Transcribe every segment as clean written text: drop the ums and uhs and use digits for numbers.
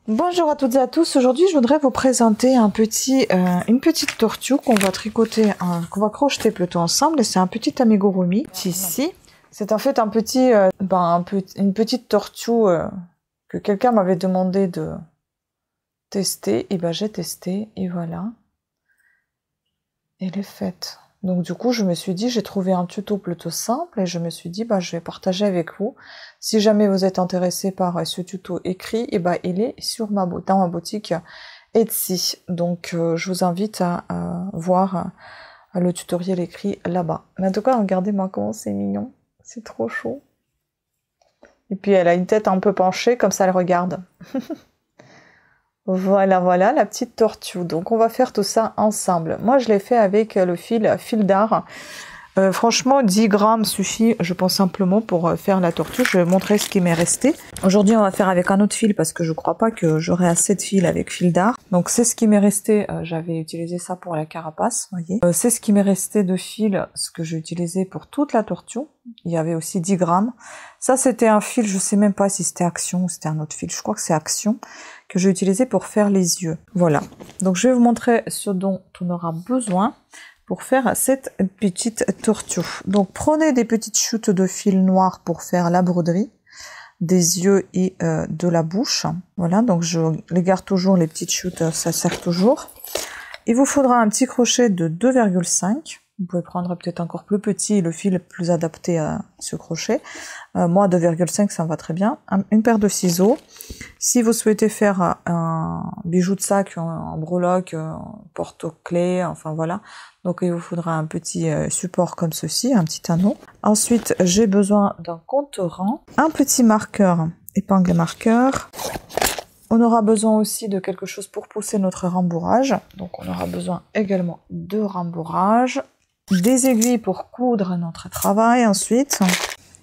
Bonjour à toutes et à tous. Aujourd'hui, je voudrais vous présenter une petite tortue qu'on va tricoter, qu'on va crocheter plutôt ensemble. Et c'est un petit amigurumi. Ici, c'est en fait une petite tortue que quelqu'un m'avait demandé de tester. Et ben, j'ai testé et voilà, elle est faite. Donc du coup, je me suis dit, j'ai trouvé un tuto plutôt simple et je me suis dit, je vais partager avec vous. Si jamais vous êtes intéressé par ce tuto écrit, et il est dans ma boutique Etsy. Donc je vous invite à voir le tutoriel écrit là-bas. Mais en tout cas, regardez-moi comment c'est mignon. C'est trop chaud. Et puis elle a une tête un peu penchée, comme ça elle regarde. Voilà la petite tortue. Donc on va faire tout ça ensemble. Moi je l'ai fait avec le fil d'art. Franchement 10 grammes suffit, je pense, simplement pour faire la tortue. Je vais montrer ce qui m'est resté. Aujourd'hui on va faire avec un autre fil parce que je crois pas que j'aurai assez de fil avec fil d'art. Donc c'est ce qui m'est resté. J'avais utilisé ça pour la carapace, voyez. C'est ce qui m'est resté de fil, ce que j'ai utilisé pour toute la tortue. Il y avait aussi 10 grammes. Ça c'était un fil, je sais même pas si c'était Action ou c'était un autre fil. Je crois que c'est Action que j'ai utilisé pour faire les yeux. Voilà. Donc je vais vous montrer ce dont on aura besoin pour faire cette petite tortue. Donc prenez des petites chutes de fil noir pour faire la broderie des yeux et de la bouche. Voilà, donc je les garde toujours, les petites chutes, ça sert toujours. Il vous faudra un petit crochet de 2,5. Vous pouvez prendre peut-être encore plus petit, le fil plus adapté à ce crochet. Moi, 2,5, ça me va très bien. Une paire de ciseaux. Si vous souhaitez faire un bijou de sac, un breloque, un porte-clés, enfin voilà. Donc il vous faudra un petit support comme ceci, un petit anneau. Ensuite, j'ai besoin d'un compte-rang, un petit marqueur, épingle marqueur. On aura besoin aussi de quelque chose pour pousser notre rembourrage. Donc on aura besoin également de rembourrage. Des aiguilles pour coudre notre travail. Ensuite,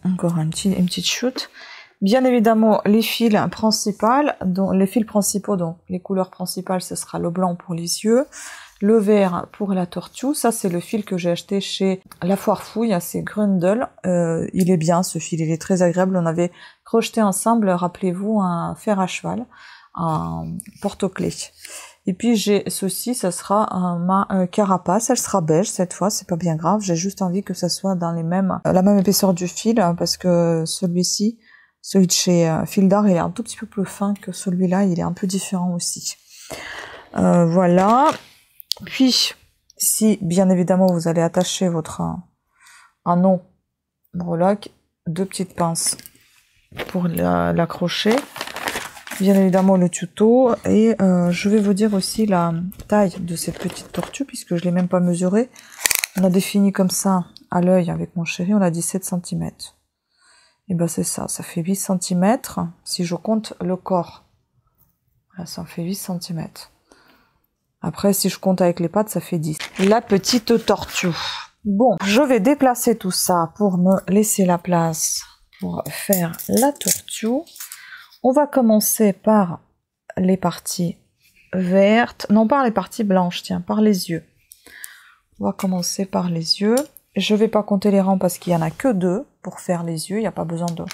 encore une petite chute. Bien évidemment, les fils principaux, donc les couleurs principales, ce sera le blanc pour les yeux, le vert pour la tortue. Ça, c'est le fil que j'ai acheté chez La Foire Fouille, c'est Grundle. Il est bien, ce fil, il est très agréable. On avait crocheté ensemble, rappelez-vous, un fer à cheval, un porte-clés. Et puis j'ai ceci, ça sera ma carapace, elle sera beige cette fois, c'est pas bien grave, j'ai juste envie que ça soit dans la même épaisseur du fil, parce que celui de chez Fil d'Art, il est un tout petit peu plus fin que celui-là, il est un peu différent aussi. Voilà. Puis, si bien évidemment vous allez attacher votre anneau breloque, 2 petites pinces pour l'accrocher. Bien évidemment le tuto, et je vais vous dire aussi la taille de cette petite tortue puisque je l'ai même pas mesurée. On a défini comme ça à l'œil avec mon chéri, on a dit 7 cm. Et ben c'est ça, ça fait 8 cm si je compte le corps. Voilà, ça en fait 8 cm. Après si je compte avec les pattes, ça fait 10. La petite tortue. Bon, je vais déplacer tout ça pour me laisser la place pour faire la tortue. On va commencer par les parties vertes, non par les parties blanches, tiens, par les yeux. On va commencer par les yeux. Je vais pas compter les rangs parce qu'il y en a que 2 pour faire les yeux. Il n'y a pas besoin de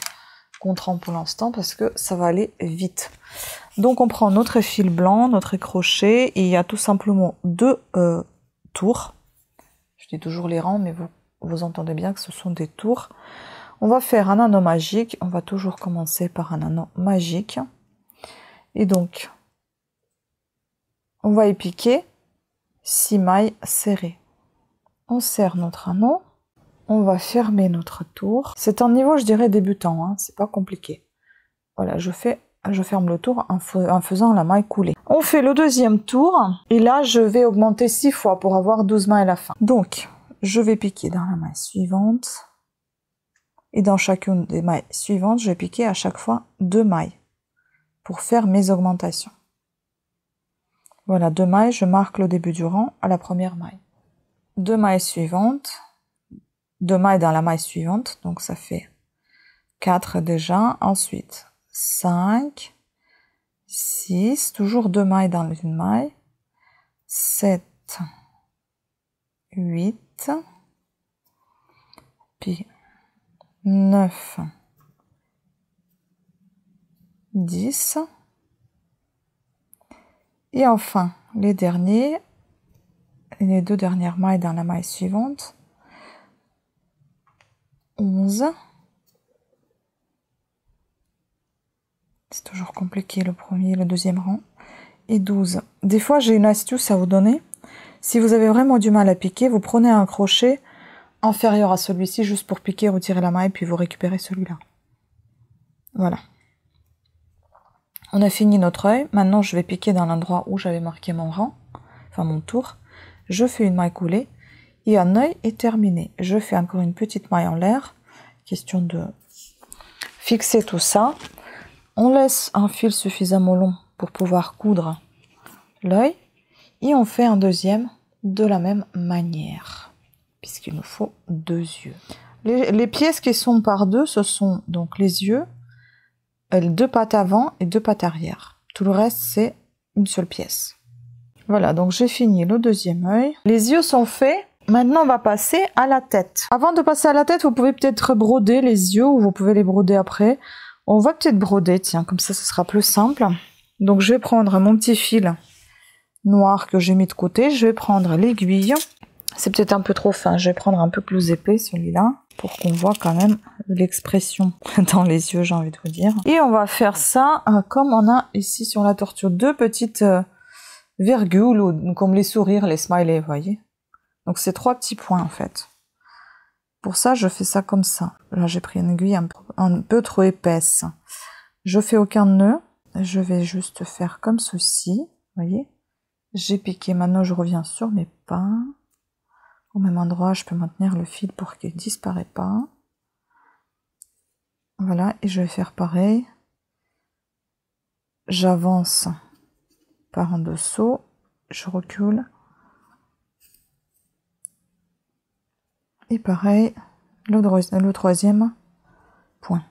compte rang pour l'instant parce que ça va aller vite. Donc on prend notre fil blanc, notre crochet, et il y a tout simplement 2 tours. Je dis toujours les rangs, mais vous entendez bien que ce sont des tours. On va faire un anneau magique, on va toujours commencer par un anneau magique. Et donc, on va y piquer 6 mailles serrées. On serre notre anneau, on va fermer notre tour. C'est un niveau, je dirais, débutant, hein, c'est pas compliqué. Voilà, je ferme le tour en faisant la maille coulée. On fait le deuxième tour, et là, je vais augmenter 6 fois pour avoir 12 mailles à la fin. Donc, je vais piquer dans la maille suivante. Et dans chacune des mailles suivantes, je vais piquer à chaque fois 2 mailles pour faire mes augmentations. Voilà, 2 mailles, je marque le début du rang à la première maille. 2 mailles suivantes, 2 mailles dans la maille suivante, donc ça fait 4 déjà. Ensuite, 5, 6, toujours 2 mailles dans une maille, 7, 8, puis 9, 10, Et enfin, les derniers, les 2 dernières mailles dans la maille suivante. 11. C'est toujours compliqué le premier et le deuxième rang. Et 12. Des fois, j'ai une astuce à vous donner. Si vous avez vraiment du mal à piquer, vous prenez un crochet inférieur à celui-ci juste pour piquer, retirer la maille, puis vous récupérez celui-là. Voilà. On a fini notre œil. Maintenant, je vais piquer dans l'endroit où j'avais marqué mon rang, enfin mon tour. Je fais une maille coulée et un œil est terminé. Je fais encore une petite maille en l'air. Question de fixer tout ça. On laisse un fil suffisamment long pour pouvoir coudre l'œil et on fait un deuxième de la même manière puisqu'il nous faut 2 yeux. Les pièces qui sont par 2, ce sont donc les yeux, 2 pattes avant et 2 pattes arrière. Tout le reste, c'est une seule pièce. Voilà, donc j'ai fini le deuxième œil. Les yeux sont faits. Maintenant, on va passer à la tête. Avant de passer à la tête, vous pouvez peut-être broder les yeux ou vous pouvez les broder après. On va peut-être broder, tiens, comme ça, ce sera plus simple. Donc, je vais prendre mon petit fil noir que j'ai mis de côté. Je vais prendre l'aiguille. C'est peut-être un peu trop fin. Je vais prendre un peu plus épais, celui-là, pour qu'on voit quand même l'expression dans les yeux, j'ai envie de vous dire. Et on va faire ça comme on a ici sur la torture. 2 petites virgules, ou comme les sourires, les smileys, vous voyez. Donc, c'est 3 petits points, en fait. Pour ça, je fais ça comme ça. Là, j'ai pris une aiguille un peu trop épaisse. Je fais aucun nœud. Je vais juste faire comme ceci. Vous voyez? J'ai piqué. Maintenant, je reviens sur mes pas. Au même endroit, je peux maintenir le fil pour qu'il ne disparaisse pas. Voilà. Et je vais faire pareil. J'avance par en dessous. Je recule. Et pareil, le troisième point.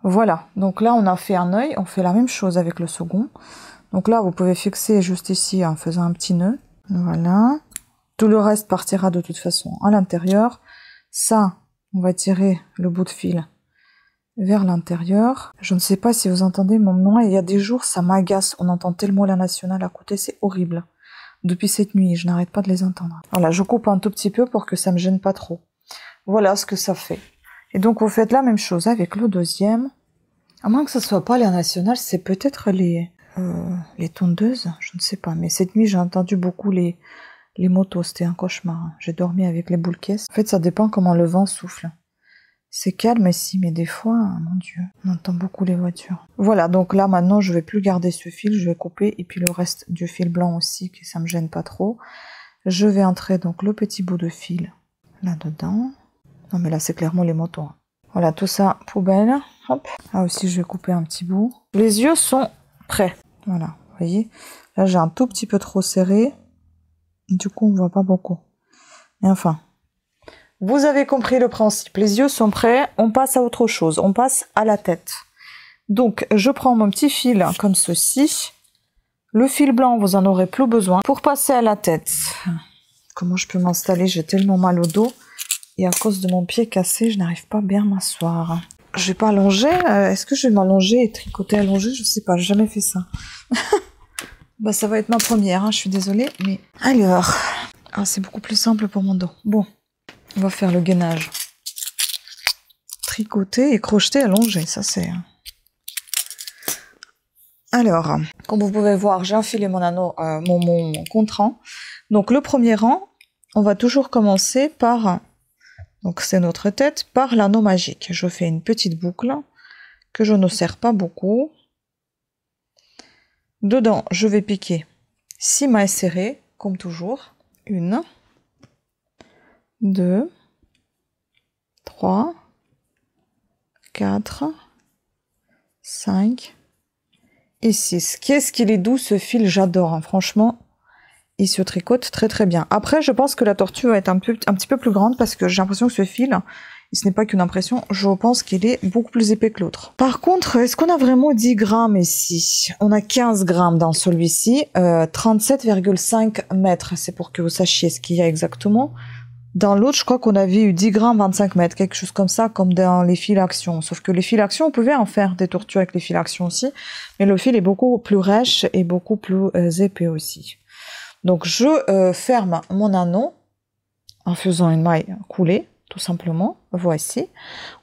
Voilà, donc là on a fait un œil, on fait la même chose avec le second. Donc là vous pouvez fixer juste ici en faisant un petit nœud. Voilà. Tout le reste partira de toute façon à l'intérieur. Ça, on va tirer le bout de fil vers l'intérieur. Je ne sais pas si vous entendez mon nom, il y a des jours ça m'agace, on entend tellement la nationale à côté, c'est horrible. Depuis cette nuit, je n'arrête pas de les entendre. Voilà, je coupe un tout petit peu pour que ça me gêne pas trop. Voilà ce que ça fait. Et donc vous faites la même chose avec le deuxième. À moins que ce soit pas la nationale, c'est peut-être les tondeuses, je ne sais pas. Mais cette nuit, j'ai entendu beaucoup les motos, c'était un cauchemar. J'ai dormi avec les boules caisses. En fait, ça dépend comment le vent souffle. C'est calme ici, mais des fois, mon Dieu, on entend beaucoup les voitures. Voilà, donc là, maintenant, je vais plus garder ce fil, je vais couper, et puis le reste du fil blanc aussi, que ça me gêne pas trop. Je vais entrer donc le petit bout de fil là-dedans. Non, mais là, c'est clairement les motos. Hein. Voilà, tout ça, poubelle. Hop. Là aussi, je vais couper un petit bout. Les yeux sont prêts. Voilà, vous voyez. Là, j'ai un tout petit peu trop serré. Du coup, on voit pas beaucoup. Mais enfin... Vous avez compris le principe, les yeux sont prêts, on passe à autre chose, on passe à la tête. Donc, je prends mon petit fil comme ceci. Le fil blanc, vous en aurez plus besoin. Pour passer à la tête, comment je peux m'installer? J'ai tellement mal au dos. Et à cause de mon pied cassé, je n'arrive pas bien à m'asseoir. Je vais pas allonger. Est-ce que je vais m'allonger et tricoter allongé? Je sais pas, j'ai jamais fait ça. Bah, ça va être ma première, hein, je suis désolée. Mais alors, c'est beaucoup plus simple pour mon dos. Bon. On va faire le gainage. Tricoter et crocheter allongé, ça c'est... Alors, comme vous pouvez voir, j'ai enfilé mon anneau, mon contre-rang. Donc le premier rang, on va toujours commencer par... Donc c'est notre tête, par l'anneau magique. Je fais une petite boucle que je ne serre pas beaucoup. Dedans, je vais piquer 6 mailles serrées, comme toujours. 1, 2, 3, 4, 5 et 6. Qu'est-ce qu'il est doux ce fil, j'adore, hein. Franchement, il se tricote très très bien. Après, je pense que la tortue va être un petit peu plus grande parce que j'ai l'impression que ce fil, ce n'est pas qu'une impression, je pense qu'il est beaucoup plus épais que l'autre. Par contre, est-ce qu'on a vraiment 10 grammes ici? On a 15 grammes dans celui-ci, 37,5 mètres. C'est pour que vous sachiez ce qu'il y a exactement. Dans l'autre, je crois qu'on avait eu 10 grammes, 25 mètres, quelque chose comme ça, comme dans les fils action. Sauf que les fils action, on pouvait en faire des tortues avec les fils action aussi, mais le fil est beaucoup plus rêche et beaucoup plus épais aussi. Donc, je ferme mon anneau en faisant une maille coulée, tout simplement. Voici.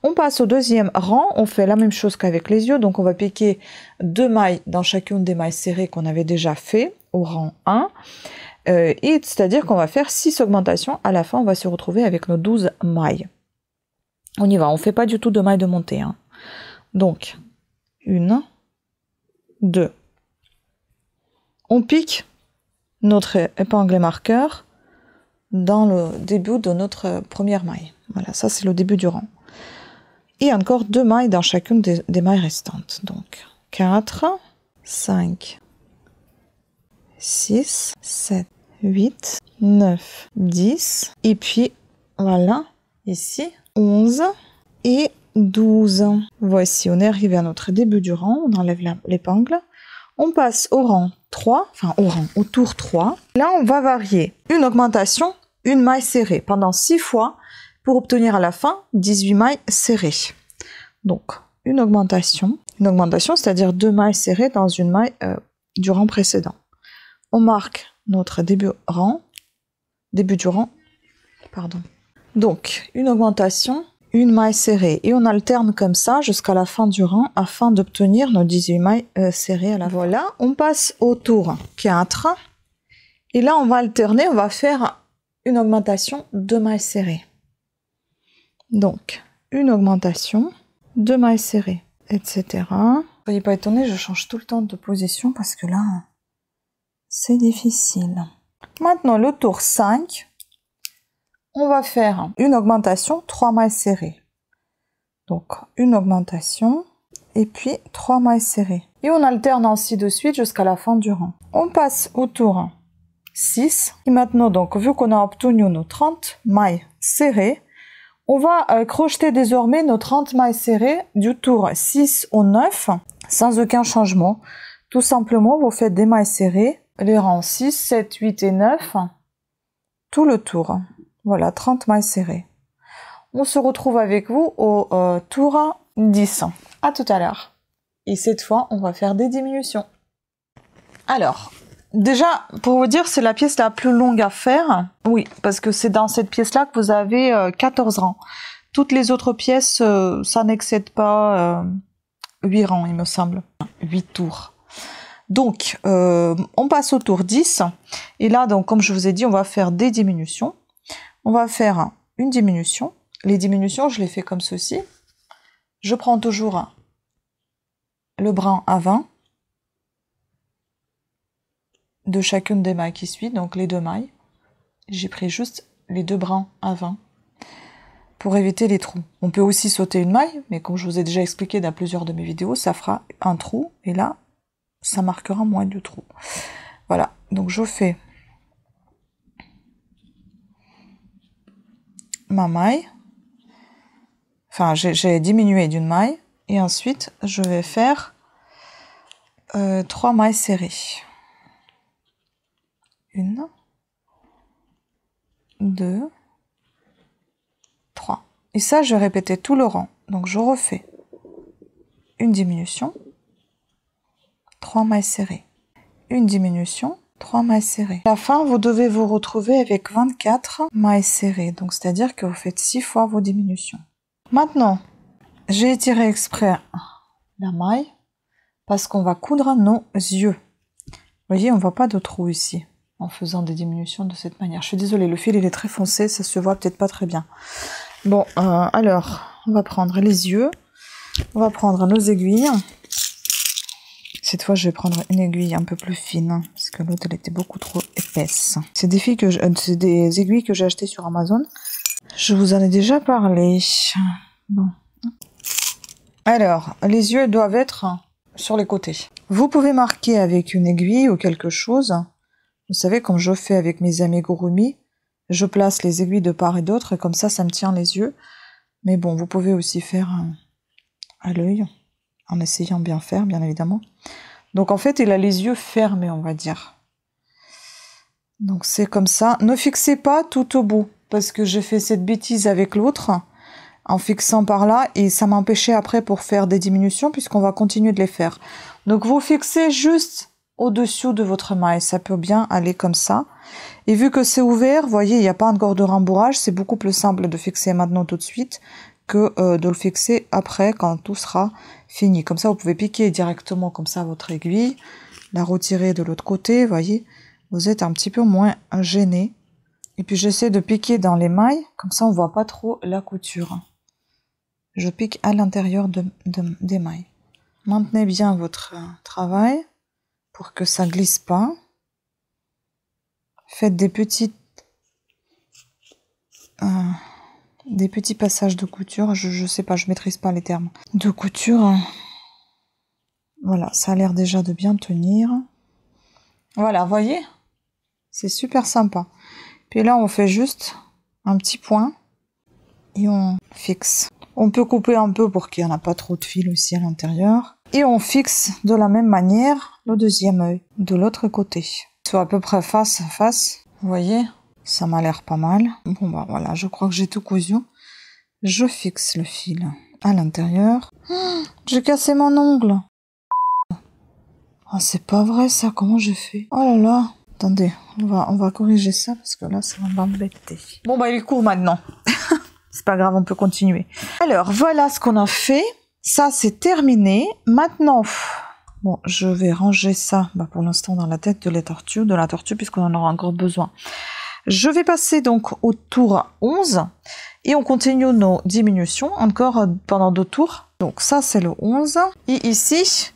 On passe au deuxième rang. On fait la même chose qu'avec les yeux. Donc, on va piquer 2 mailles dans chacune des mailles serrées qu'on avait déjà fait au rang 1. Et c'est-à-dire qu'on va faire 6 augmentations. À la fin, on va se retrouver avec nos 12 mailles. On y va. On ne fait pas du tout de mailles de montée. Hein. Donc, 1, 2. On pique notre épingle marqueur dans le début de notre première maille. Voilà, ça c'est le début du rang. Et encore 2 mailles dans chacune des mailles restantes. Donc, 4, 5, 6, 7, 8, 9, 10. Et puis, voilà, ici, 11 et 12. Voici, on est arrivé à notre début du rang. On enlève l'épingle. On passe au rang 3, enfin au tour 3. Là, on va varier une augmentation, une maille serrée pendant 6 fois pour obtenir à la fin 18 mailles serrées. Donc, une augmentation, c'est-à-dire 2 mailles serrées dans une maille du rang précédent. On marque notre début du rang, pardon. Donc, une augmentation, une maille serrée. Et on alterne comme ça jusqu'à la fin du rang afin d'obtenir nos 18 mailles serrées à la fin. Voilà, on passe au tour 4. Et là, on va alterner, on va faire une augmentation, 2 mailles serrées. Donc, une augmentation, 2 mailles serrées, etc. Soyez pas étonnés, je change tout le temps de position parce que là, c'est difficile. Maintenant, le tour 5. On va faire une augmentation, 3 mailles serrées. Donc, une augmentation et puis 3 mailles serrées. Et on alterne ainsi de suite jusqu'à la fin du rang. On passe au tour 6. Et maintenant, donc, vu qu'on a obtenu nos 30 mailles serrées, on va crocheter désormais nos 30 mailles serrées du tour 6 au 9 sans aucun changement. Tout simplement, vous faites des mailles serrées, les rangs 6, 7, 8 et 9, tout le tour. Voilà, 30 mailles serrées. On se retrouve avec vous au tour 10. À tout à l'heure. Et cette fois, on va faire des diminutions. Alors, déjà, pour vous dire, c'est la pièce la plus longue à faire. Oui, parce que c'est dans cette pièce-là que vous avez 14 rangs. Toutes les autres pièces, ça n'excède pas 8 rangs, il me semble. 8 tours. Donc, on passe au tour 10. Et là, donc, comme je vous ai dit, on va faire des diminutions. On va faire une diminution. Les diminutions, je les fais comme ceci. Je prends toujours le brin à 20 de chacune des mailles qui suit, donc les 2 mailles. J'ai pris juste les 2 brins à 20 pour éviter les trous. On peut aussi sauter une maille, mais comme je vous ai déjà expliqué dans plusieurs de mes vidéos, ça fera un trou, et là, ça marquera moins de trous. Voilà, donc je fais ma maille, enfin j'ai diminué d'une maille, et ensuite je vais faire 3 mailles serrées. 1, 2, 3. Et ça, je répétais tout le rang. Donc je refais une diminution, 3 mailles serrées. Une diminution, 3 mailles serrées. À la fin, vous devez vous retrouver avec 24 mailles serrées. Donc, c'est-à-dire que vous faites 6 fois vos diminutions. Maintenant, j'ai étiré exprès la maille parce qu'on va coudre nos yeux. Vous voyez, on ne voit pas de trou ici en faisant des diminutions de cette manière. Je suis désolée, le fil il est très foncé, ça se voit peut-être pas très bien. Bon, alors, on va prendre les yeux. On va prendre nos aiguilles. Cette fois, je vais prendre une aiguille un peu plus fine, parce que l'autre, elle était beaucoup trop épaisse. C'est des aiguilles que j'ai achetées sur Amazon. Je vous en ai déjà parlé. Bon. Alors, les yeux doivent être sur les côtés. Vous pouvez marquer avec une aiguille ou quelque chose. Vous savez, comme je fais avec mes amigurumi, je place les aiguilles de part et d'autre, et comme ça, ça me tient les yeux. Mais bon, vous pouvez aussi faire à l'œil, en essayant de bien faire, bien évidemment. Donc en fait, il a les yeux fermés, on va dire. Donc c'est comme ça. Ne fixez pas tout au bout. parce que j'ai fait cette bêtise avec l'autre en fixant par là et ça m'empêchait après pour faire des diminutions puisqu'on va continuer de les faire. Donc vous fixez juste au-dessus de votre maille, ça peut bien aller comme ça. Et vu que c'est ouvert, vous voyez, il n'y a pas encore de rembourrage, c'est beaucoup plus simple de fixer maintenant tout de suite que de le fixer après quand tout sera fini. Comme ça, vous pouvez piquer directement comme ça votre aiguille, la retirer de l'autre côté, vous voyez, vous êtes un petit peu moins gêné. Et puis j'essaie de piquer dans les mailles, comme ça on voit pas trop la couture. Je pique à l'intérieur des mailles. Maintenez bien votre travail pour que ça glisse pas. Faites des petits passages de couture. Je sais pas, je maîtrise pas les termes. De couture. Voilà, ça a l'air déjà de bien tenir. Voilà, vous voyez? C'est super sympa. Puis là, on fait juste un petit point et on fixe. On peut couper un peu pour qu'il n'y en a pas trop de fil aussi à l'intérieur. Et on fixe de la même manière le deuxième œil de l'autre côté. Soit à peu près face à face. Vous voyez, ça m'a l'air pas mal. Bon bah voilà, je crois que j'ai tout cousu. Je fixe le fil à l'intérieur. J'ai cassé mon ongle. Oh, c'est pas vrai ça, comment j'ai fait? Oh là là. Attendez, on va corriger ça parce que là, ça va m'embêter. Bon bah il est court maintenant. C'est pas grave, on peut continuer. Alors, voilà ce qu'on a fait. Ça, c'est terminé. Maintenant, bon, je vais ranger ça pour l'instant dans la tête de la tortue, puisqu'on en aura encore besoin. Je vais passer donc au tour 11 et on continue nos diminutions encore pendant 2 tours. Donc ça, c'est le 11. Et ici,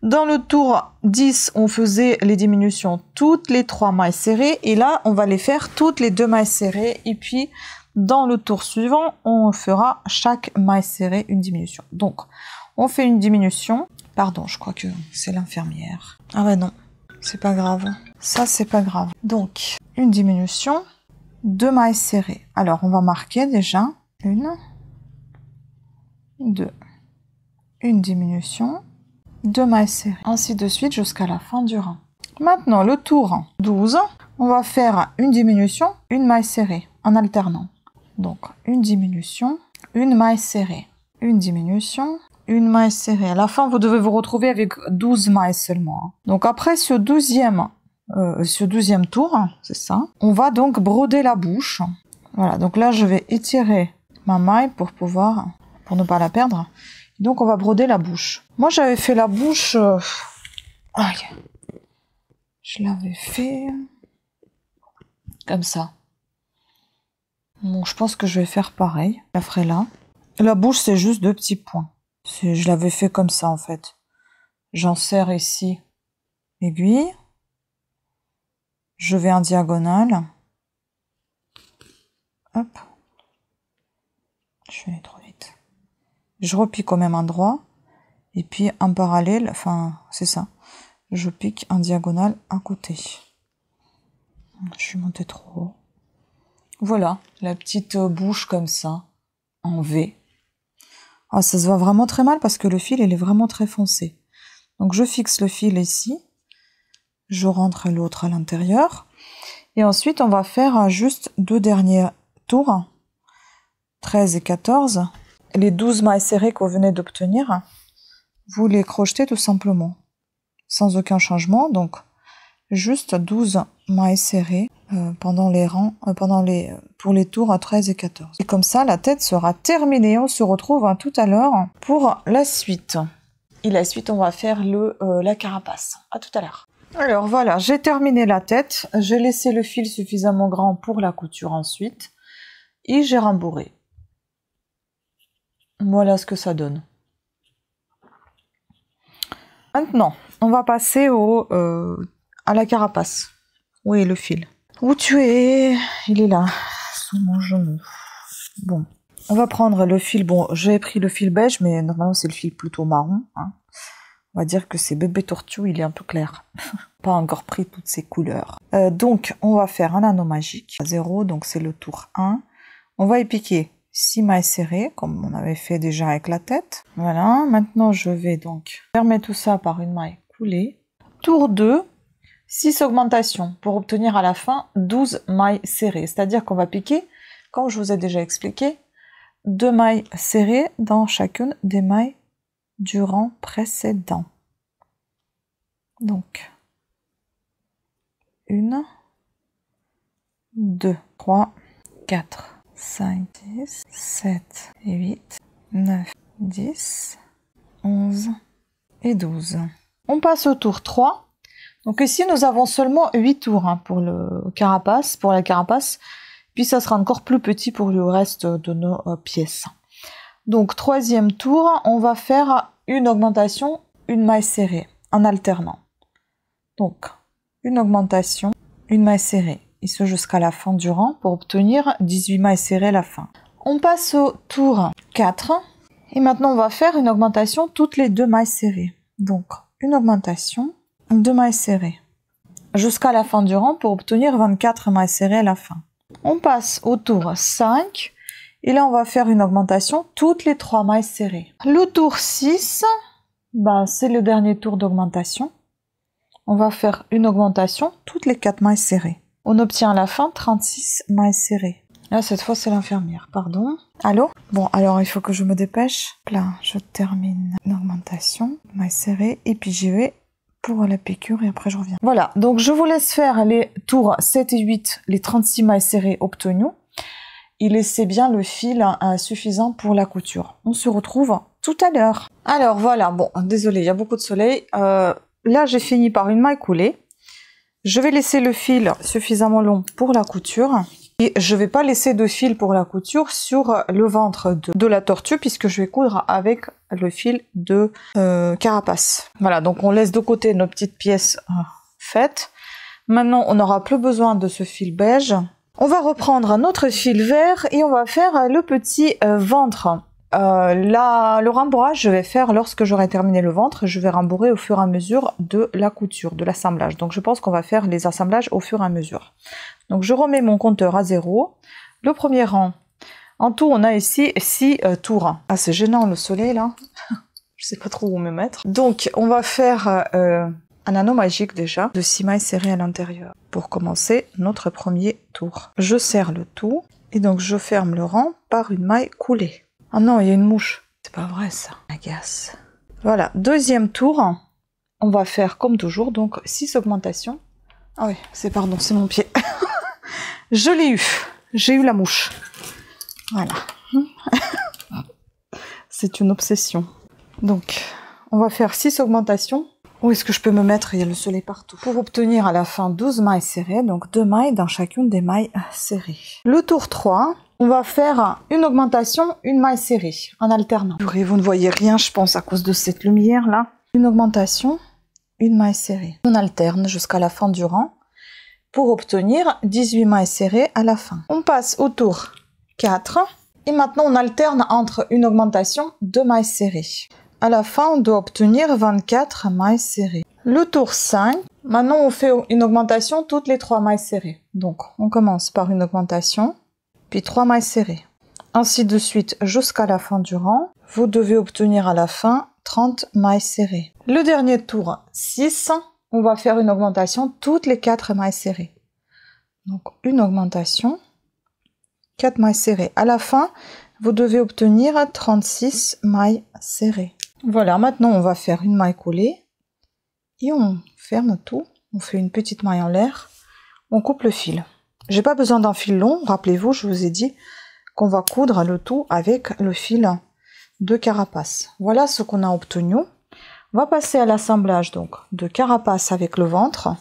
dans le tour 10, on faisait les diminutions toutes les 3 mailles serrées. Et là, on va les faire toutes les 2 mailles serrées. Et puis, dans le tour suivant, on fera chaque maille serrée une diminution. Donc, on fait une diminution. Pardon, je crois que c'est l'infirmière. Ah bah non, c'est pas grave. Ça, c'est pas grave. Donc, une diminution, 2 mailles serrées. Alors, on va marquer déjà 1, 2. Une diminution, 2 mailles serrées. Ainsi de suite jusqu'à la fin du rang. Maintenant, le tour 12, on va faire une diminution, une maille serrée en alternant. Donc, une diminution, une maille serrée, une diminution, une maille serrée. À la fin, vous devez vous retrouver avec 12 mailles seulement. Donc, après ce 12e tour, c'est ça, on va donc broder la bouche. Voilà, donc là, je vais étirer ma maille pour ne pas la perdre. Donc, on va broder la bouche. Moi, j'avais fait la bouche... Aïe. Je l'avais fait... comme ça. Bon, je pense que je vais faire pareil. Je la ferai là. La bouche, c'est juste 2 petits points. Je l'avais fait comme ça, en fait. J'en serre ici l'aiguille. Je vais en diagonale. Hop. Je vais aller trop vite. Je repique au même endroit. Et puis, en parallèle, enfin, c'est ça. Je pique en diagonale à côté. Je suis montée trop haut. Voilà, la petite bouche comme ça, en V. Ah, ça se voit vraiment très mal parce que le fil, il est vraiment très foncé. Donc, je fixe le fil ici. Je rentre l'autre à l'intérieur. Et ensuite, on va faire juste 2 derniers tours. 13 et 14. Les 12 mailles serrées que vous venez d'obtenir, vous les crochetez tout simplement. Sans aucun changement. Donc, juste 12 mailles serrées pendant les rangs, pour les tours à 13 et 14. Et comme ça, la tête sera terminée. On se retrouve tout à l'heure pour la suite. Et la suite, on va faire la carapace. À tout à l'heure. Alors voilà, j'ai terminé la tête. J'ai laissé le fil suffisamment grand pour la couture ensuite. Et j'ai rembourré. Voilà ce que ça donne. Maintenant, on va passer à la carapace. Où est le fil? Où tu es? Il est là, sous mon genou. Bon, on va prendre le fil. Bon, j'ai pris le fil beige, mais normalement c'est le fil plutôt marron. Hein. On va dire que c'est bébé tortue, il est un peu clair. Pas encore pris toutes ces couleurs. Donc, on va faire un anneau magique. 0, donc c'est le tour 1. On va y piquer 6 mailles serrées, comme on avait fait déjà avec la tête. Voilà, maintenant je vais donc fermer tout ça par une maille coulée. Tour 2. 6 augmentations pour obtenir à la fin 12 mailles serrées. C'est-à-dire qu'on va piquer comme je vous ai déjà expliqué, 2 mailles serrées dans chacune des mailles du rang précédent. Donc, 1, 2, 3, 4, 5, 6, 7, 8, 9, 10, 11 et 12. On passe au tour 3. Donc ici, nous avons seulement 8 tours hein, pour la carapace. Puis ça sera encore plus petit pour le reste de nos pièces. Donc, 3e tour, on va faire une augmentation, une maille serrée, en alternant. Donc, une augmentation, une maille serrée, et ce jusqu'à la fin du rang pour obtenir 18 mailles serrées à la fin. On passe au tour 4, et maintenant on va faire une augmentation toutes les 2 mailles serrées. Donc, une augmentation, 2 mailles serrées, jusqu'à la fin du rang pour obtenir 24 mailles serrées à la fin. On passe au tour 5, et là on va faire une augmentation toutes les 3 mailles serrées. Le tour 6, c'est le dernier tour d'augmentation. On va faire une augmentation toutes les 4 mailles serrées. On obtient à la fin 36 mailles serrées. Là, cette fois, c'est l'infirmière, pardon. Allô? Bon, alors il faut que je me dépêche. Là, je termine l'augmentation, mailles serrées, et puis j'y vais pour la piqûre et après je reviens. Voilà, donc je vous laisse faire les tours 7 et 8, les 36 mailles serrées obtenues. Et laissez bien le fil suffisant pour la couture. On se retrouve tout à l'heure. Alors voilà, bon, désolé, il y a beaucoup de soleil. Là, j'ai fini par une maille coulée. Je vais laisser le fil suffisamment long pour la couture. Et je vais pas laisser de fil pour la couture sur le ventre de la tortue puisque je vais coudre avec le fil de carapace. Voilà, donc on laisse de côté nos petites pièces faites. Maintenant, on n'aura plus besoin de ce fil beige. On va reprendre notre fil vert et on va faire le petit ventre. Le rembourrage, je vais faire lorsque j'aurai terminé le ventre. Je vais rembourrer au fur et à mesure de la couture, de l'assemblage. Donc je pense qu'on va faire les assemblages au fur et à mesure. Donc je remets mon compteur à 0. Le premier rang. En tout, on a ici 6 tours. Ah, c'est gênant le soleil là. Je sais pas trop où me mettre. Donc on va faire un anneau magique déjà de 6 mailles serrées à l'intérieur pour commencer notre premier tour. Je serre le tout et donc je ferme le rang par une maille coulée. Ah non, il y a une mouche. C'est pas vrai ça, agace. Voilà, deuxième tour. On va faire comme toujours, donc 6 augmentations. Ah oui, c'est mon pied. Je l'ai eu. J'ai eu la mouche. Voilà. C'est une obsession. Donc, on va faire 6 augmentations. Où est-ce que je peux me mettre? Il y a le soleil partout. Pour obtenir à la fin 12 mailles serrées, donc 2 mailles dans chacune des mailles serrées. Le tour 3, on va faire une augmentation, une maille serrée, en alternant. Vous ne voyez rien, je pense, à cause de cette lumière là. Une augmentation, une maille serrée. On alterne jusqu'à la fin du rang pour obtenir 18 mailles serrées à la fin. On passe au tour 4 et maintenant on alterne entre une augmentation, 2 mailles serrées. À la fin, on doit obtenir 24 mailles serrées. Le tour 5, maintenant on fait une augmentation toutes les 3 mailles serrées. Donc on commence par une augmentation, puis 3 mailles serrées. Ainsi de suite jusqu'à la fin du rang. Vous devez obtenir à la fin 30 mailles serrées. Le dernier tour 6, on va faire une augmentation toutes les 4 mailles serrées. Donc une augmentation, 4 mailles serrées. À la fin, vous devez obtenir 36 mailles serrées. Voilà, maintenant on va faire une maille coulée et on ferme tout. On fait une petite maille en l'air, on coupe le fil. J'ai pas besoin d'un fil long, rappelez-vous, je vous ai dit qu'on va coudre le tout avec le fil de carapace. Voilà ce qu'on a obtenu. On va passer à l'assemblage donc de carapace avec le ventre.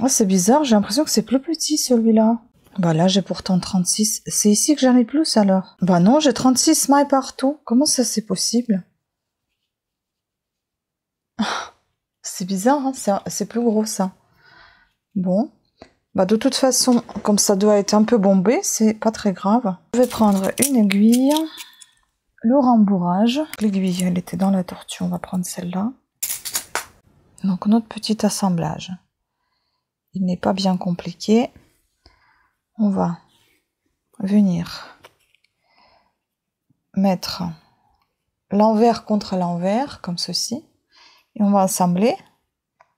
Oh, c'est bizarre, j'ai l'impression que c'est plus petit celui-là. Bah là j'ai pourtant 36. C'est ici que j'en ai plus alors? Bah non, j'ai 36 mailles partout. Comment ça c'est possible? C'est bizarre, hein, c'est plus gros ça. Bon, bah de toute façon, comme ça doit être un peu bombé, c'est pas très grave. Je vais prendre une aiguille, le rembourrage. L'aiguille, elle était dans la tortue, on va prendre celle-là. Donc notre petit assemblage, il n'est pas bien compliqué. On va venir mettre l'envers contre l'envers, comme ceci. Et on va assembler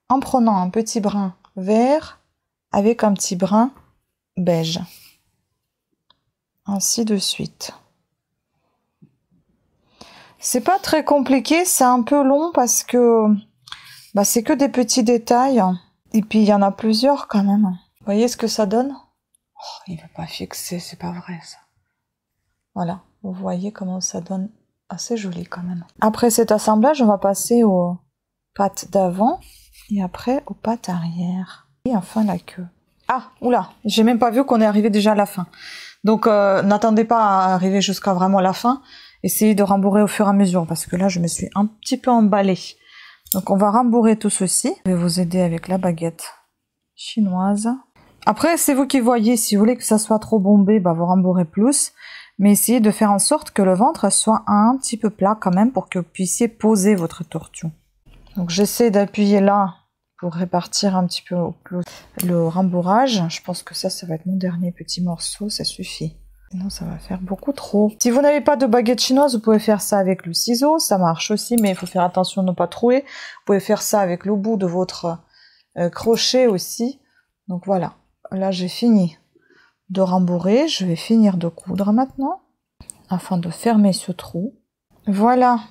en prenant un petit brin vert avec un petit brin beige. Ainsi de suite. C'est pas très compliqué, c'est un peu long parce que bah, c'est que des petits détails. Et puis il y en a plusieurs quand même. Vous voyez ce que ça donne? Oh, il ne va pas fixer, c'est pas vrai ça. Voilà, vous voyez comment ça donne, assez joli quand même. Après cet assemblage, on va passer aux pattes d'avant et après aux pattes arrière. Et enfin la queue. Ah, oula, j'ai même pas vu qu'on est arrivé déjà à la fin. Donc n'attendez pas à arriver jusqu'à vraiment la fin. Essayez de rembourrer au fur et à mesure parce que là je me suis un petit peu emballée. Donc on va rembourrer tout ceci. Je vais vous aider avec la baguette chinoise. Après c'est vous qui voyez, si vous voulez que ça soit trop bombé, bah vous rembourrez plus. Mais essayez de faire en sorte que le ventre soit un petit peu plat quand même pour que vous puissiez poser votre tortue. Donc j'essaie d'appuyer là pour répartir un petit peu au plus le rembourrage. Je pense que ça va être mon dernier petit morceau, ça suffit. Sinon, ça va faire beaucoup trop. Si vous n'avez pas de baguette chinoise, vous pouvez faire ça avec le ciseau. Ça marche aussi, mais il faut faire attention de ne pas trouer. Vous pouvez faire ça avec le bout de votre crochet aussi. Donc voilà. Là, j'ai fini de rembourrer. Je vais finir de coudre maintenant, afin de fermer ce trou. Voilà.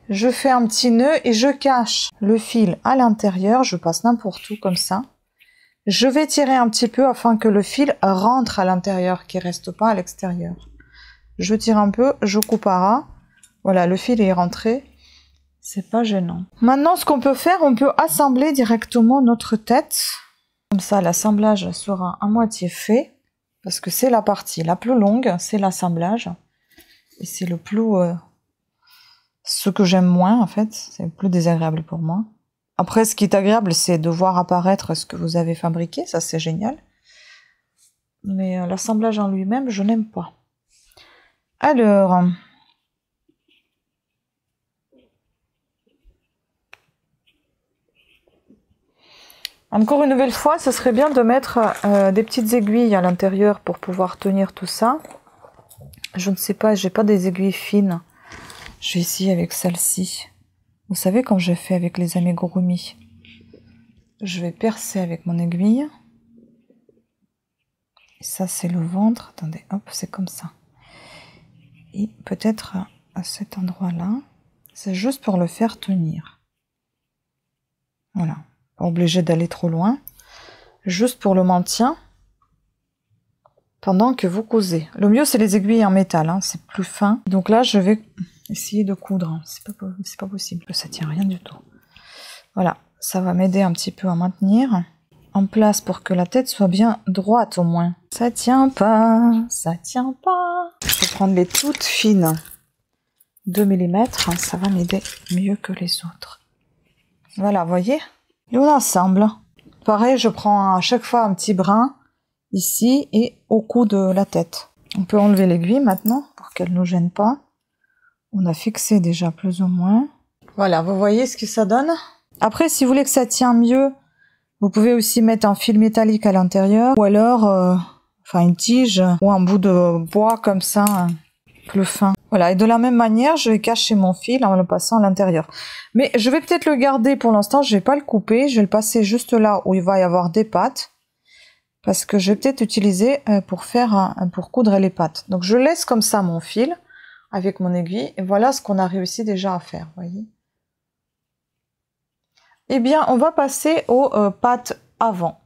Je fais un petit nœud et je cache le fil à l'intérieur. Je passe n'importe où comme ça. Je vais tirer un petit peu afin que le fil rentre à l'intérieur, qu'il ne reste pas à l'extérieur. Je tire un peu, je coupe à ras. Voilà, le fil est rentré. C'est pas gênant. Maintenant, ce qu'on peut faire, on peut assembler directement notre tête. Comme ça, l'assemblage sera à moitié fait. Parce que c'est la partie la plus longue, c'est l'assemblage. Et c'est le plus... ce que j'aime moins, en fait. C'est le plus désagréable pour moi. Après, ce qui est agréable, c'est de voir apparaître ce que vous avez fabriqué. Ça, c'est génial. Mais l'assemblage en lui-même, je n'aime pas. Alors... encore une nouvelle fois, ce serait bien de mettre des petites aiguilles à l'intérieur pour pouvoir tenir tout ça. Je ne sais pas, j'ai pas des aiguilles fines. Je vais essayer avec celle-ci. Vous savez, quand j'ai fait avec les amigurumi, je vais percer avec mon aiguille. Et ça, c'est le ventre. Attendez, hop, c'est comme ça. Et peut-être à cet endroit-là, c'est juste pour le faire tenir. Voilà. Pas obligé d'aller trop loin. Juste pour le maintien. Pendant que vous cousez. Le mieux, c'est les aiguilles en métal. Hein, c'est plus fin. Donc là, je vais essayer de coudre. C'est pas possible. Ça tient rien du tout. Voilà. Ça va m'aider un petit peu à maintenir en place pour que la tête soit bien droite au moins. Ça tient pas. Ça tient pas. Je vais prendre les toutes fines. 2 mm. Ça va m'aider mieux que les autres. Voilà, vous voyez? Et on assemble. Pareil, je prends à chaque fois un petit brin ici et au cou de la tête. On peut enlever l'aiguille maintenant pour qu'elle ne nous gêne pas. On a fixé déjà plus ou moins. Voilà, vous voyez ce que ça donne. Après, si vous voulez que ça tient mieux, vous pouvez aussi mettre un fil métallique à l'intérieur ou alors une tige ou un bout de bois comme ça, plus fin. Voilà, et de la même manière, je vais cacher mon fil en le passant à l'intérieur. Mais je vais peut-être le garder pour l'instant, je vais pas le couper, je vais le passer juste là où il va y avoir des pattes. Parce que je vais peut-être utiliser pour coudre les pattes. Donc je laisse comme ça mon fil avec mon aiguille. Et voilà ce qu'on a réussi déjà à faire, vous voyez. Eh bien, on va passer aux pattes avant.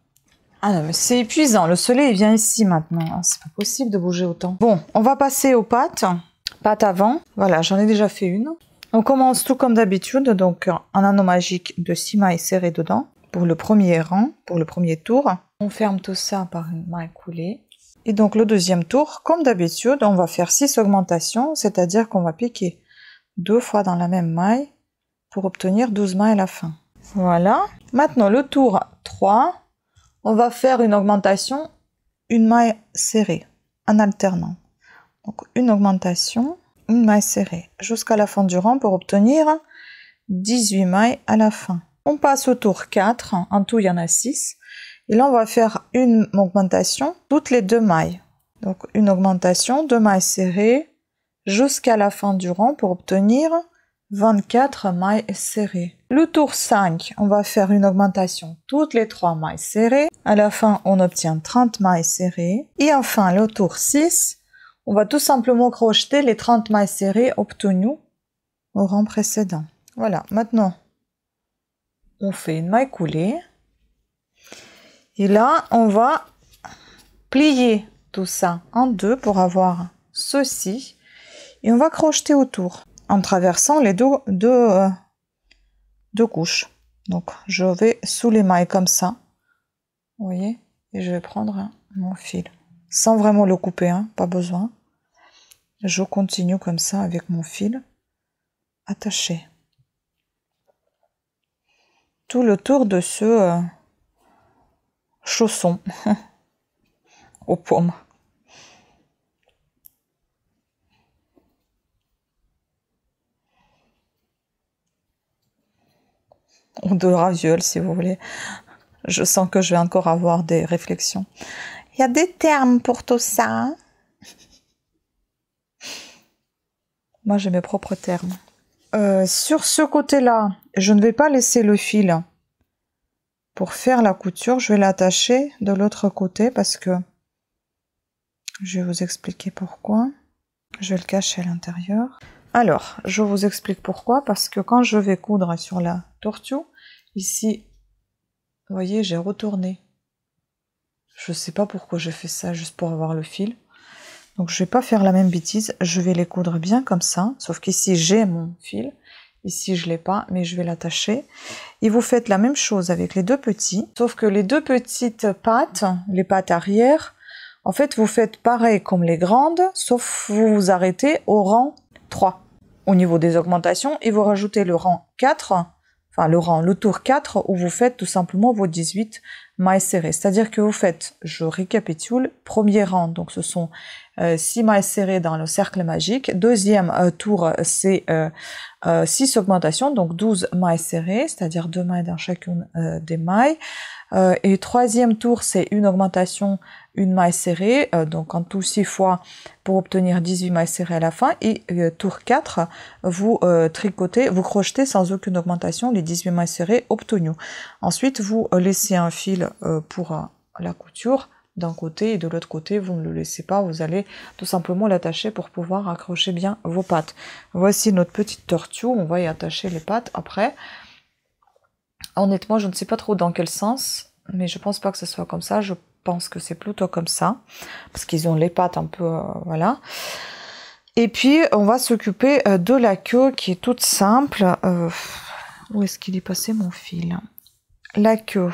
Ah non, mais c'est épuisant, le soleil vient ici maintenant. C'est pas possible de bouger autant. Bon, on va passer aux pattes. Pattes avant, voilà, j'en ai déjà fait une. On commence tout comme d'habitude, donc un anneau magique de 6 mailles serrées dedans pour le premier rang, pour le premier tour. On ferme tout ça par une maille coulée. Et donc le deuxième tour, comme d'habitude, on va faire 6 augmentations, c'est-à-dire qu'on va piquer 2 fois dans la même maille pour obtenir 12 mailles à la fin. Voilà. Maintenant le tour 3, on va faire une augmentation, une maille serrée, en alternant. Donc une augmentation, une maille serrée, jusqu'à la fin du rang pour obtenir 18 mailles à la fin. On passe au tour 4, en tout il y en a 6. Et là on va faire une augmentation toutes les 2 mailles. Donc une augmentation, 2 mailles serrées, jusqu'à la fin du rang pour obtenir 24 mailles serrées. Le tour 5, on va faire une augmentation toutes les 3 mailles serrées. À la fin, on obtient 30 mailles serrées. Et enfin, le tour 6, On va tout simplement crocheter les 30 mailles serrées obtenues au rang précédent. Voilà, maintenant, on fait une maille coulée. Et là, on va plier tout ça en deux pour avoir ceci. Et on va crocheter autour en traversant les deux couches. Donc, je vais sous les mailles comme ça. Vous voyez? Et je vais prendre mon fil. Sans vraiment le couper, hein, pas besoin. Je continue comme ça avec mon fil attaché. Tout le tour de ce chausson aux pommes. Ou de ravioles si vous voulez. Je sens que je vais encore avoir des réflexions. Il y a des termes pour tout ça. Moi j'ai mes propres termes. Sur ce côté-là, je ne vais pas laisser le fil pour faire la couture. Je vais l'attacher de l'autre côté parce que je vais vous expliquer pourquoi. Je vais le cacher à l'intérieur. Alors, je vous explique pourquoi. Parce que quand je vais coudre sur la tortue, ici, vous voyez, j'ai retourné. Je sais pas pourquoi j'ai fait ça, juste pour avoir le fil. Donc je vais pas faire la même bêtise, je vais les coudre bien comme ça, sauf qu'ici j'ai mon fil, ici je l'ai pas, mais je vais l'attacher. Et vous faites la même chose avec les deux petits, sauf que les deux petites pattes, les pattes arrière, en fait vous faites pareil comme les grandes, sauf vous vous arrêtez au rang 3 au niveau des augmentations, et vous rajoutez le rang 4, enfin le tour 4, où vous faites tout simplement vos 18 mailles serrées. C'est-à-dire que vous faites, je récapitule, premier rang, donc ce sont 6 mailles serrées dans le cercle magique. Deuxième tour, c'est 6 augmentations, donc 12 mailles serrées, c'est-à-dire 2 mailles dans chacune des mailles. Et troisième tour, c'est une augmentation, une maille serrée, donc en tout 6 fois pour obtenir 18 mailles serrées à la fin. Et tour 4, vous tricotez, vous crochetez sans aucune augmentation les 18 mailles serrées obtenues. Ensuite, vous laissez un fil pour la couture d'un côté, et de l'autre côté, vous ne le laissez pas, vous allez tout simplement l'attacher pour pouvoir accrocher bien vos pattes. Voici notre petite tortue, on va y attacher les pattes après. Honnêtement, je ne sais pas trop dans quel sens, mais je pense pas que ce soit comme ça, je pense que c'est plutôt comme ça, parce qu'ils ont les pattes un peu, voilà. Et puis, on va s'occuper de la queue qui est toute simple. Où est-ce qu'il est passé mon fil? La queue,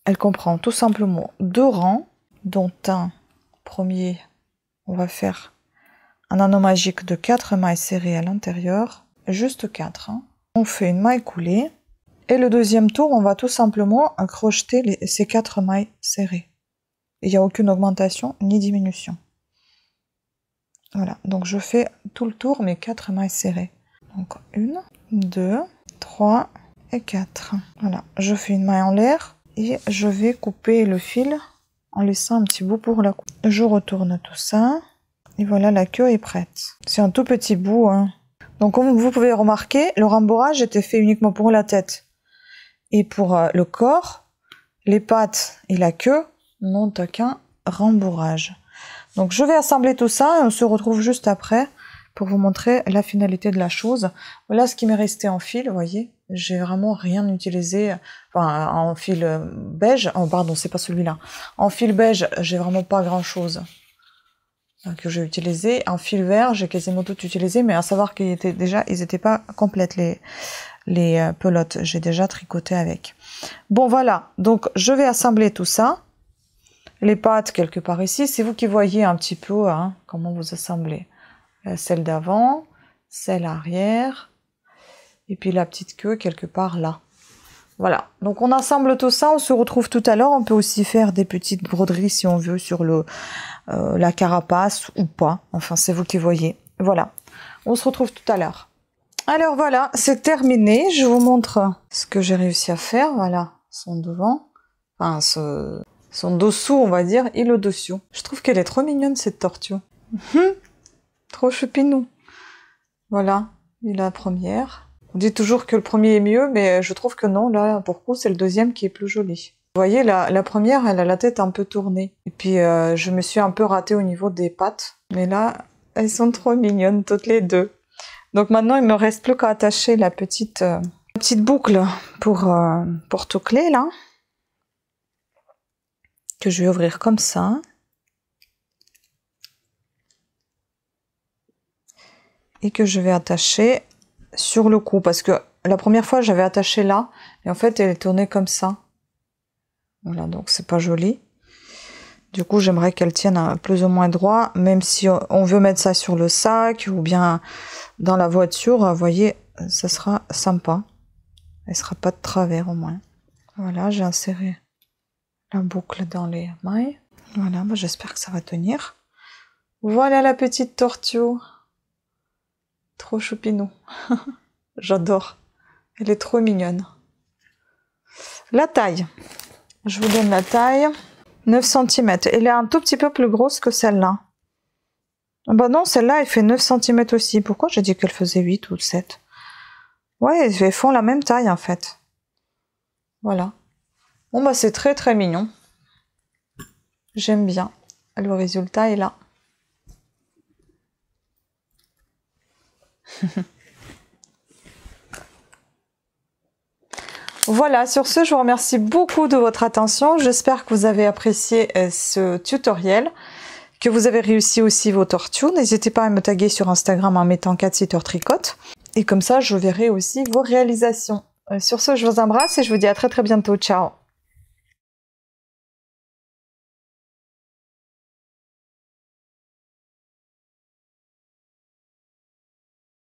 elle comprend tout simplement 2 rangs, dont un premier, on va faire un anneau magique de 4 mailles serrées à l'intérieur, juste 4. Hein. On fait une maille coulée, et le deuxième tour, on va tout simplement crocheter ces 4 mailles serrées. Il n'y a aucune augmentation ni diminution. Voilà, donc je fais tout le tour mes 4 mailles serrées. Donc 1, 2, 3 et 4. Voilà, je fais une maille en l'air. Et je vais couper le fil en laissant un petit bout pour la coupe. Je retourne tout ça. Et voilà, la queue est prête. C'est un tout petit bout. Hein. Donc comme vous pouvez remarquer, le rembourrage était fait uniquement pour la tête. Et pour le corps, les pattes et la queue n'ont qu'un rembourrage. Donc je vais assembler tout ça et on se retrouve juste après pour vous montrer la finalité de la chose. Voilà ce qui m'est resté en fil, vous voyez. J'ai vraiment rien utilisé, enfin en fil beige, oh pardon, c'est pas celui-là. En fil beige, j'ai vraiment pas grand-chose que j'ai utilisé. En fil vert, j'ai quasiment tout utilisé, mais à savoir qu'ils étaient pas complètes les pelotes. J'ai déjà tricoté avec. Bon voilà, donc je vais assembler tout ça. Les pattes quelque part ici, c'est vous qui voyez un petit peu hein, comment vous assemblez. Celle d'avant, celle arrière. Et puis la petite queue quelque part là. Voilà, donc on assemble tout ça, on se retrouve tout à l'heure. On peut aussi faire des petites broderies si on veut sur la carapace ou pas. Enfin, c'est vous qui voyez. Voilà, on se retrouve tout à l'heure. Alors voilà, c'est terminé. Je vous montre ce que j'ai réussi à faire. Voilà, son devant, enfin son dessous on va dire, et le dessous. Je trouve qu'elle est trop mignonne cette tortue. Trop choupinou. Voilà, et la première. On dit toujours que le premier est mieux, mais je trouve que non, là, pour coup, c'est le deuxième qui est plus joli. Vous voyez, la première, elle a la tête un peu tournée. Et puis, je me suis un peu ratée au niveau des pattes. Mais là, elles sont trop mignonnes, toutes les deux. Donc maintenant, il me reste plus qu'à attacher la petite boucle pour toucler, là. Que je vais ouvrir comme ça. Et que je vais attacher sur le cou. Parce que la première fois, j'avais attaché là. Et en fait, elle est tournée comme ça. Voilà, donc c'est pas joli. Du coup, j'aimerais qu'elle tienne plus ou moins droit. Même si on veut mettre ça sur le sac ou bien dans la voiture, vous voyez, ça sera sympa. Elle sera pas de travers au moins. Voilà, j'ai inséré la boucle dans les mailles. Voilà, bah, j'espère que ça va tenir. Voilà la petite tortue. Trop choupinou. J'adore. Elle est trop mignonne. La taille. Je vous donne la taille. 9 cm. Elle est un tout petit peu plus grosse que celle-là. Bah non, celle-là, elle fait 9 cm aussi. Pourquoi j'ai dit qu'elle faisait 8 ou 7? Ouais, elles font la même taille en fait. Voilà. Bon bah c'est très très mignon. J'aime bien. Le résultat est là. Voilà, sur ce, je vous remercie beaucoup de votre attention. J'espère que vous avez apprécié ce tutoriel, que vous avez réussi aussi vos tortues. N'hésitez pas à me taguer sur Instagram en mettant Catsitter Tricote. Et comme ça, je verrai aussi vos réalisations. Sur ce, je vous embrasse et je vous dis à très très bientôt. Ciao!